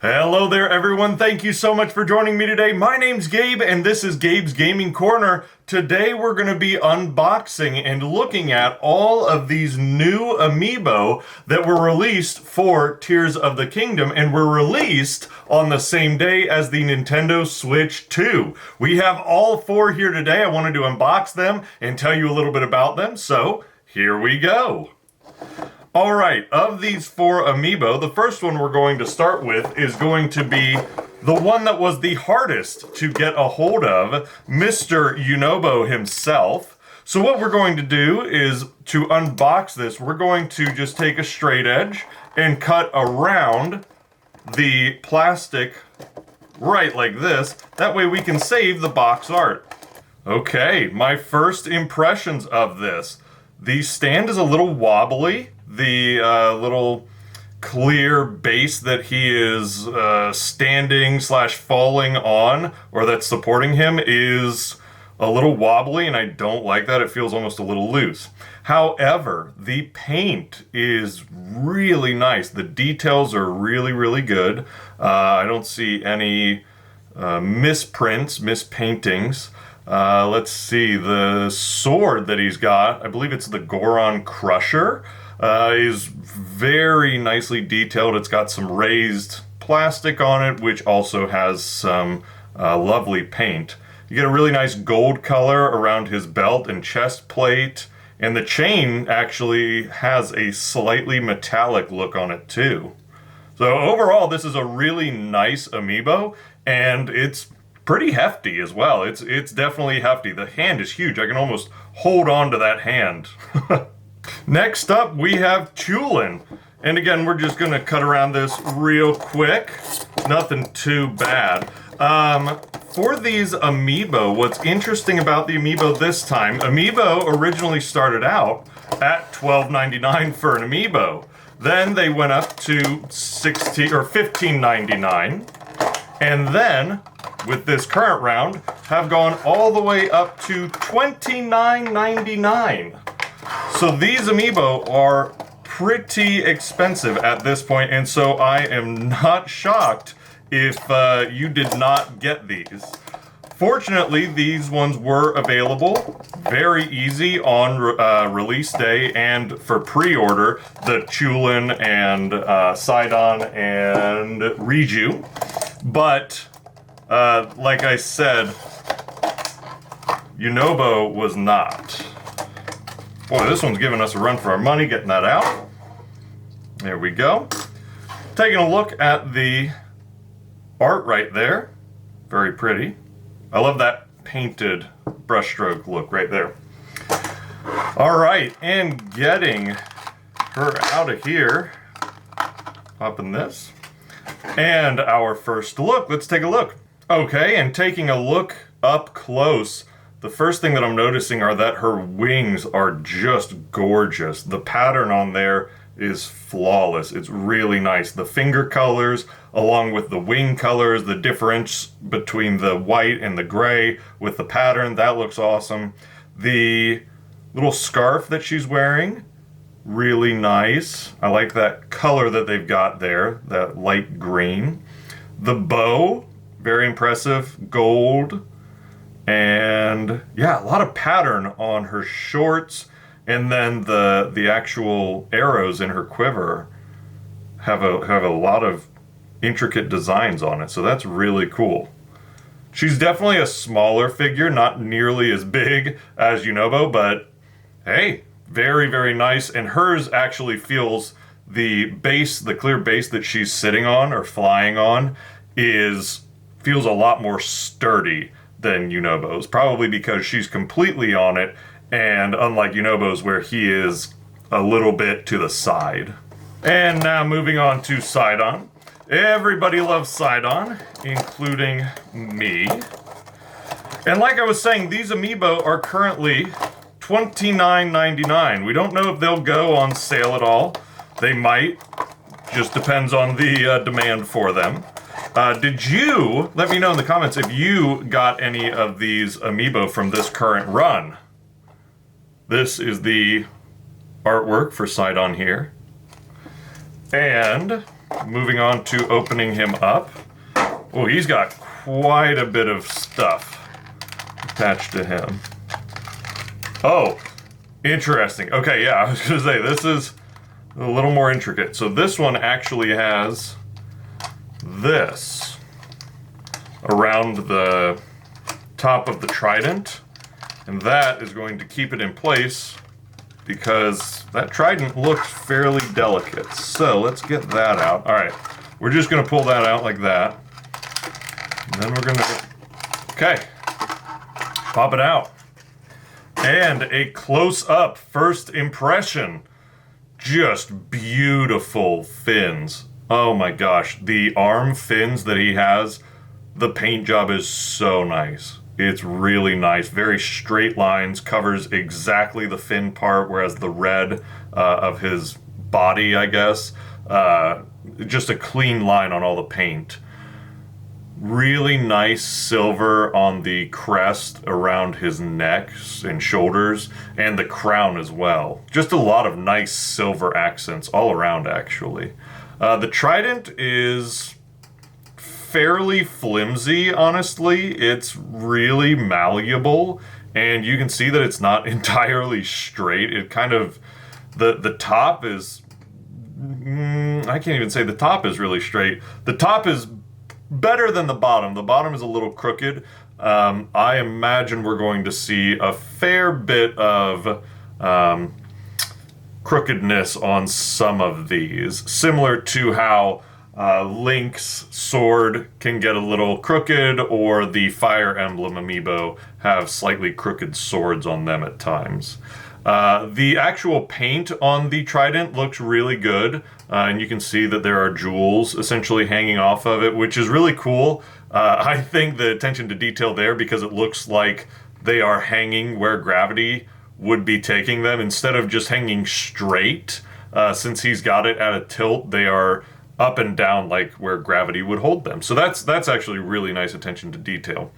Hello there, everyone. Thank you so much for joining me today. My name's Gabe, and this is Gabe's Gaming Corner. Today, we're going to be unboxing and looking at all of these new amiibo that were released for Tears of the Kingdom, and were released on the same day as the Nintendo Switch 2. We have all four here today. I wanted to unbox them and tell you a little bit about them, so here we go. Alright, of these four amiibo, the first one we're going to start with is going to be the one that was the hardest to get a hold of, Mr. Yunobo himself. So what we're going to do is, to unbox this, we're going to just take a straight edge and cut around the plastic right like this. That way we can save the box art. Okay, my first impressions of this. The stand is a little wobbly. The little clear base that he is standing / falling on, or that's supporting him, is a little wobbly, and I don't like that. It feels almost a little loose. However, the paint is really nice. The details are really, really good. I don't see any misprints, mispaintings. Let's see, the sword that he's got, I believe it's the Goron Crusher, is very nicely detailed. It's got some raised plastic on it, which also has some lovely paint. You get a really nice gold color around his belt and chest plate, and the chain actually has a slightly metallic look on it too. So overall, this is a really nice amiibo, and it's pretty hefty as well. It's definitely hefty. The hand is huge. I can almost hold on to that hand. Next up, we have Tulin. And again, we're just going to cut around this real quick. Nothing too bad. For these amiibo, what's interesting about the amiibo this time, amiibo originally started out at $12.99 for an amiibo. Then they went up to $15.99. And then, with this current round, have gone all the way up to $29.99. So these amiibo are pretty expensive at this point, and so I am not shocked if you did not get these. Fortunately, these ones were available very easy on release day and for pre-order, the Tulin and Sidon and Riju. But, like I said, Yunobo was not. Boy, this one's giving us a run for our money, getting that out. There we go. Taking a look at the art right there. Very pretty. I love that painted brushstroke look right there. All right, and getting her out of here. Popping this. And our first look, let's take a look. Okay, and taking a look up close, the first thing that I'm noticing are that her wings are just gorgeous. The pattern on there is flawless. It's really nice. The finger colors, along with the wing colors, the difference between the white and the gray with the pattern, that looks awesome. The little scarf that she's wearing, really nice. I like that color that they've got there, that light green. The bow, very impressive, gold. And yeah, a lot of pattern on her shorts, and then the actual arrows in her quiver have a lot of intricate designs on it, so that's really cool. She's definitely a smaller figure, not nearly as big as Yunobo, but hey, very, very nice. And hers actually feels, the base, the clear base that she's sitting on or flying on, feels a lot more sturdy than Yunobo's, probably because she's completely on it, and unlike Yunobo's where he is a little bit to the side. And now moving on to Sidon. Everybody loves Sidon, including me. And like I was saying, these amiibo are currently $29.99. We don't know if they'll go on sale at all. They might, just depends on the demand for them. Did you, let me know in the comments if you got any of these amiibo from this current run. This is the artwork for Sidon here. And moving on to opening him up. Oh, he's got quite a bit of stuff attached to him. Oh, interesting. Okay, yeah, I was gonna say, this is a little more intricate. So this one actually has this around the top of the trident, and that is going to keep it in place because that trident looks fairly delicate. So let's get that out. All right, we're just gonna pull that out like that. And then we're gonna, okay, pop it out. And a close-up first impression. Just beautiful fins. Oh my gosh, the arm fins that he has, the paint job is so nice. It's really nice, very straight lines, covers exactly the fin part, whereas the red of his body, I guess, just a clean line on all the paint. Really nice silver on the crest around his neck and shoulders, and the crown as well. Just a lot of nice silver accents all around, actually. The trident is fairly flimsy, honestly. It's really malleable, and you can see that it's not entirely straight. It kind of, the top is, I can't even say the top is really straight. The top is better than the bottom. The bottom is a little crooked. I imagine we're going to see a fair bit of crookedness on some of these, similar to how Link's sword can get a little crooked, or the Fire Emblem amiibo have slightly crooked swords on them at times. The actual paint on the trident looks really good, and you can see that there are jewels essentially hanging off of it, which is really cool. I think the attention to detail there, because it looks like they are hanging where gravity would be taking them, instead of just hanging straight. Since he's got it at a tilt, they are up and down like where gravity would hold them. So that's actually really nice attention to detail.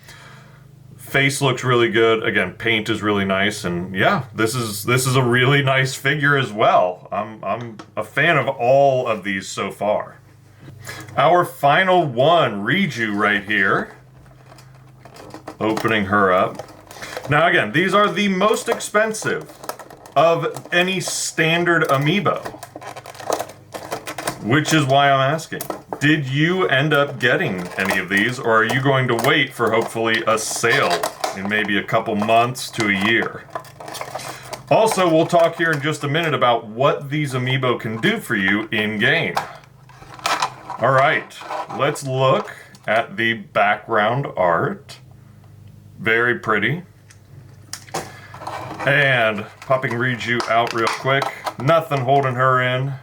Face looks really good. Again, paint is really nice, and yeah, this is a really nice figure as well. I'm a fan of all of these so far. Our final one, Riju, right here. Opening her up. Now again, these are the most expensive of any standard amiibo, which is why I'm asking. Did you end up getting any of these, or are you going to wait for hopefully a sale in maybe a couple months to a year? Also, we'll talk here in just a minute about what these amiibo can do for you in-game. Alright, let's look at the background art. Very pretty. And popping Riju out real quick. Nothing holding her in.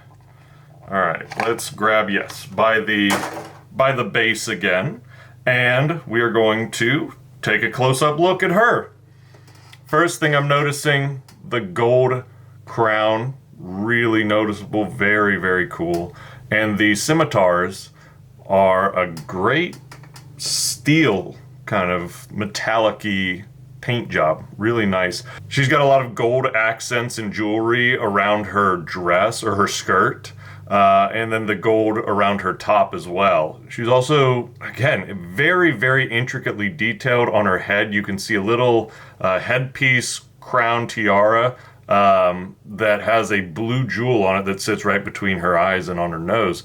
Alright, let's grab, yes, by the base again, and we are going to take a close-up look at her. First thing I'm noticing, the gold crown, really noticeable, very, very cool. And the scimitars are a great steel, kind of metallic-y paint job, really nice. She's got a lot of gold accents and jewelry around her dress, or her skirt. And then the gold around her top as well. She's also, again, very, very intricately detailed on her head. You can see a little headpiece crown tiara that has a blue jewel on it that sits right between her eyes and on her nose.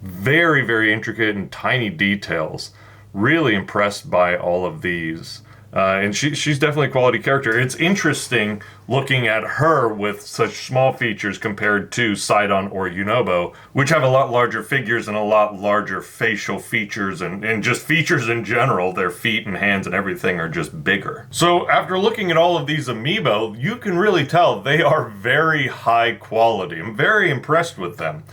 Very, very intricate and tiny details. Really impressed by all of these. And she's definitely a quality character. It's interesting looking at her with such small features compared to Sidon or Yunobo, which have a lot larger figures and a lot larger facial features and just features in general. Their feet and hands and everything are just bigger. So after looking at all of these amiibo, you can really tell they are very high quality. I'm very impressed with them.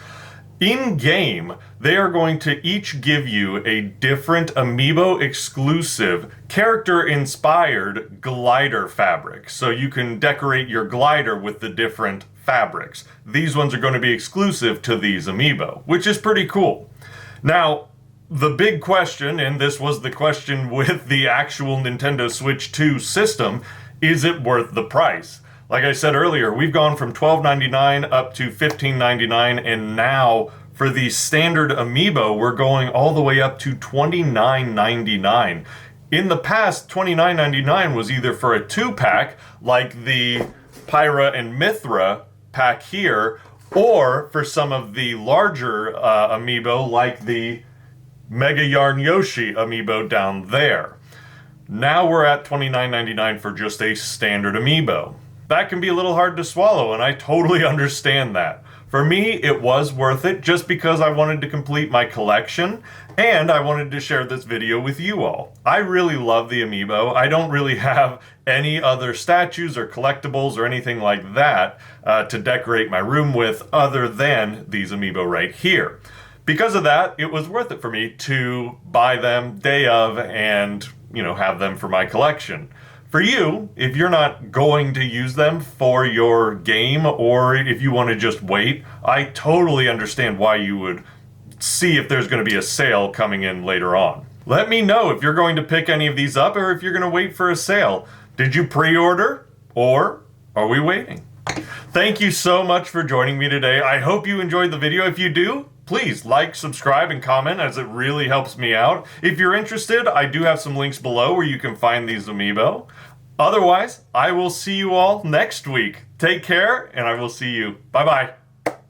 In-game, they are going to each give you a different amiibo exclusive, character-inspired glider fabric. So you can decorate your glider with the different fabrics. These ones are going to be exclusive to these amiibo, which is pretty cool. Now, the big question, and this was the question with the actual Nintendo Switch 2 system, is it worth the price? Like I said earlier, we've gone from $12.99 up to $15.99, and now For the standard Amiibo, we're going all the way up to $29.99. In the past, $29.99 was either for a 2-pack, like the Pyra and Mithra pack here, or for some of the larger Amiibo, like the Mega Yarn Yoshi Amiibo down there. Now we're at $29.99 for just a standard Amiibo. That can be a little hard to swallow, and I totally understand that. For me, it was worth it just because I wanted to complete my collection, and I wanted to share this video with you all. I really love the Amiibo. I don't really have any other statues or collectibles or anything like that to decorate my room with other than these Amiibo right here. Because of that, it was worth it for me to buy them day of and, have them for my collection. For you, if you're not going to use them for your game, or if you want to just wait, I totally understand why you would see if there's going to be a sale coming in later on. Let me know if you're going to pick any of these up or if you're going to wait for a sale. Did you pre-order, or are we waiting? Thank you so much for joining me today. I hope you enjoyed the video. If you do, please like, subscribe, and comment, as it really helps me out. If you're interested, I do have some links below where you can find these Amiibo. Otherwise, I will see you all next week. Take care, and I will see you. Bye-bye.